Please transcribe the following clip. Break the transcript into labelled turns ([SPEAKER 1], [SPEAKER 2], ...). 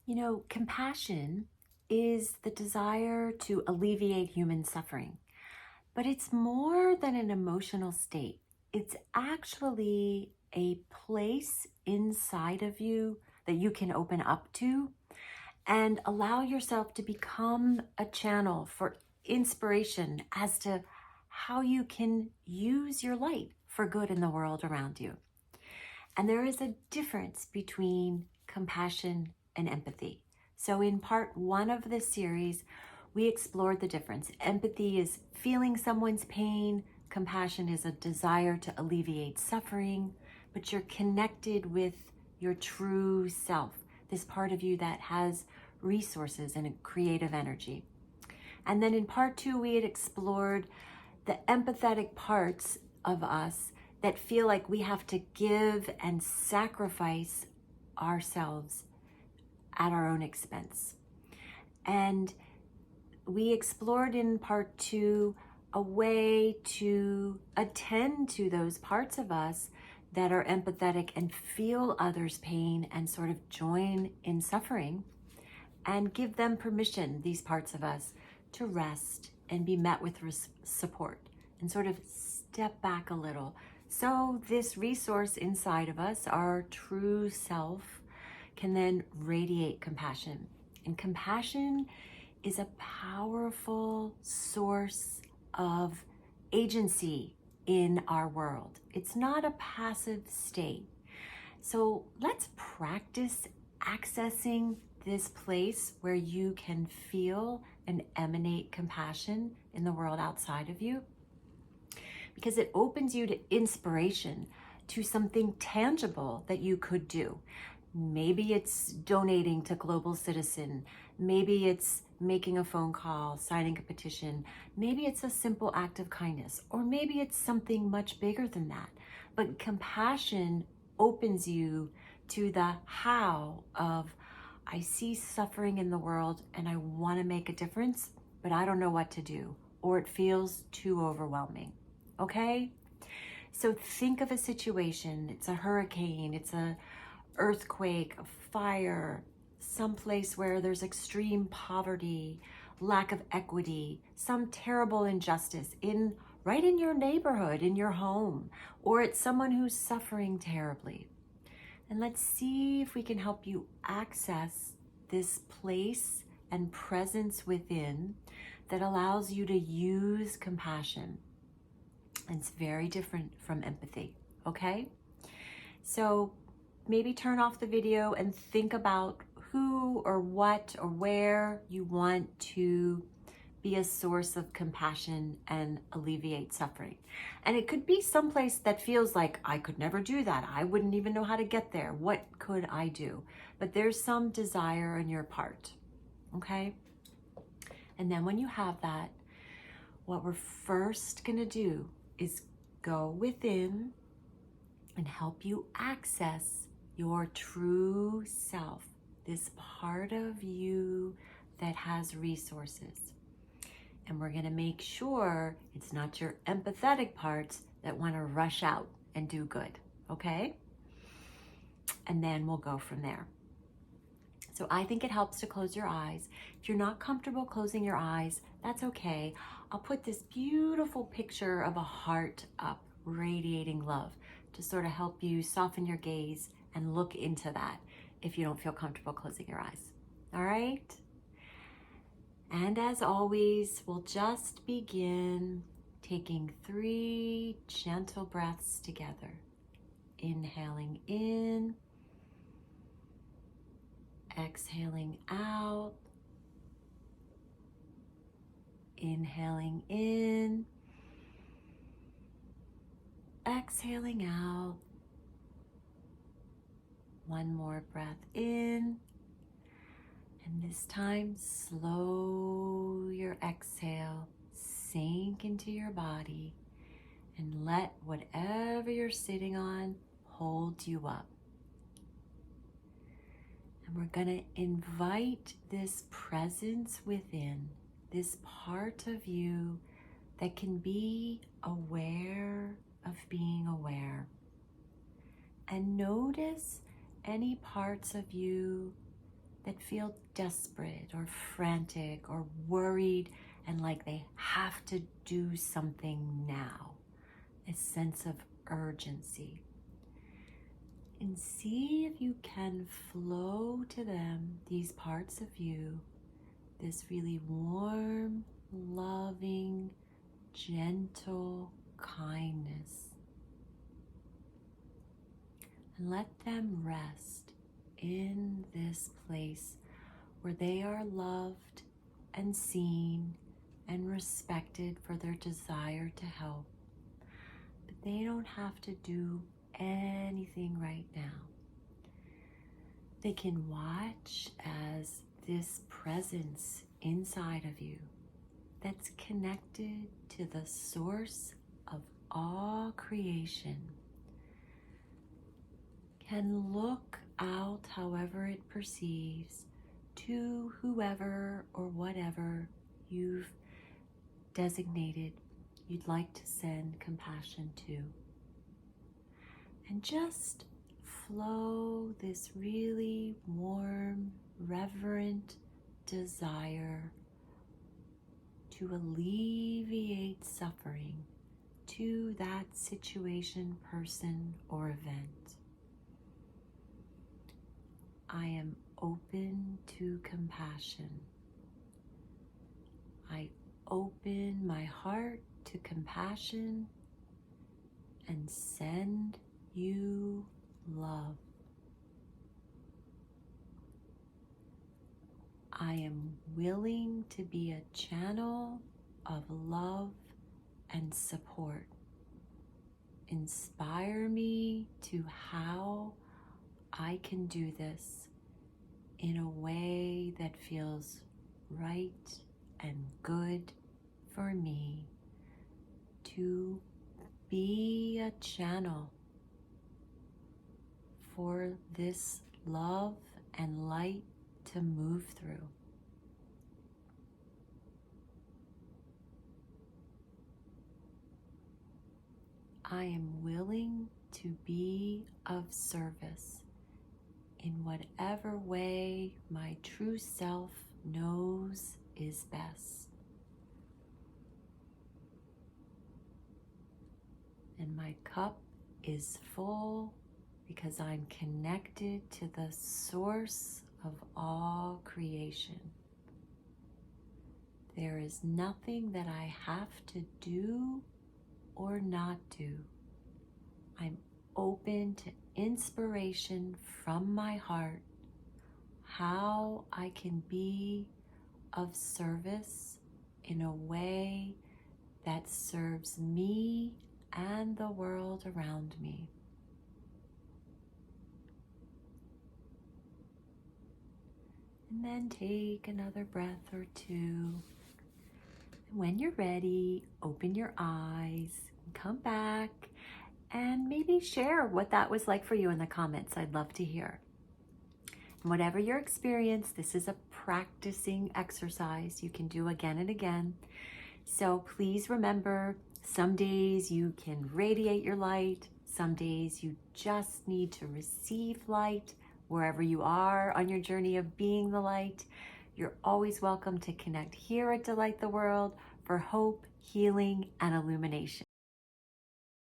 [SPEAKER 1] You know, compassion is the desire to alleviate human suffering, but it's more than an emotional state. It's actually a place inside of you that you can open up to and allow yourself to become a channel for inspiration as to how you can use your light for good in the world around you. And there is a difference between compassion and empathy. So, in part one of this series, we explored the difference. Empathy is feeling someone's pain, compassion is a desire to alleviate suffering, but you're connected with your true self, this part of you that has resources and a creative energy. And then in part two, we had explored the empathetic parts of us that feel like we have to give and sacrifice ourselves at our own expense. And we explored in part two a way to attend to those parts of us that are empathetic and feel others' pain and sort of join in suffering, and give them permission, these parts of us, to rest and be met with support and sort of step back a little. So this resource inside of us, our true self, can then radiate compassion. And compassion is a powerful source of agency in our world. It's not a passive state. So let's practice accessing this place where you can feel and emanate compassion in the world outside of you, because it opens you to inspiration, to something tangible that you could do. Maybe it's donating to Global Citizen. Maybe it's making a phone call, signing a petition. Maybe it's a simple act of kindness, or maybe it's something much bigger than that. But compassion opens you to the how of, I see suffering in the world and I want to make a difference, but I don't know what to do, or it feels too overwhelming. Okay? So think of a situation. It's a hurricane, it's a earthquake, a fire, someplace where there's extreme poverty, lack of equity, some terrible injustice right in your neighborhood, in your home, or it's someone who's suffering terribly. And let's see if we can help you access this place and presence within that allows you to use compassion. It's very different from empathy, okay? So maybe turn off the video and think about who or what or where you want to be a source of compassion and alleviate suffering. And it could be someplace that feels like, I could never do that. I wouldn't even know how to get there. What could I do? But there's some desire on your part, okay? And then when you have that, what we're first gonna do is go within and help you access your true self, this part of you that has resources. And we're gonna make sure it's not your empathetic parts that wanna rush out and do good, okay? And then we'll go from there. So I think it helps to close your eyes. If you're not comfortable closing your eyes, that's okay. I'll put this beautiful picture of a heart up, radiating love, to sort of help you soften your gaze and look into that if you don't feel comfortable closing your eyes. All right? And as always, we'll just begin taking 3 gentle breaths together. Inhaling in, exhaling out, inhaling in, exhaling out. One more breath in, and this time slow your exhale, sink into your body, and let whatever you're sitting on hold you up. And we're going to invite this presence within, this part of you that can be aware of being aware. And notice any parts of you that feel desperate or frantic or worried and like they have to do something now, a sense of urgency. And see if you can flow to them, these parts of you, this really warm, loving, gentle kindness. And let them rest in this place where they are loved and seen and respected for their desire to help. But they don't have to do anything right now. They can watch as this presence inside of you that's connected to the source of all creation can look out however it perceives to whoever or whatever you've designated you'd like to send compassion to. And just flow this really warm, reverent desire to alleviate suffering to that situation, person, or event. I am open to compassion. I open my heart to compassion and send you love. I am willing to be a channel of love and support. Inspire me to how I can do this in a way that feels right and good for me, to be a channel for this love and light to move through. I am willing to be of service in whatever way my true self knows is best. And my cup is full because I'm connected to the source of all creation. There is nothing that I have to do or not do. I'm open to inspiration from my heart, how I can be of service in a way that serves me and the world around me. And then take another breath or two. And when you're ready, open your eyes, come back, and maybe share what that was like for you in the comments. I'd love to hear. And whatever your experience, this is a practicing exercise you can do again and again. So please remember, some days you can radiate your light. Some days you just need to receive light. Wherever you are on your journey of being the light, you're always welcome to connect here at Delight the World for hope, healing, and illumination.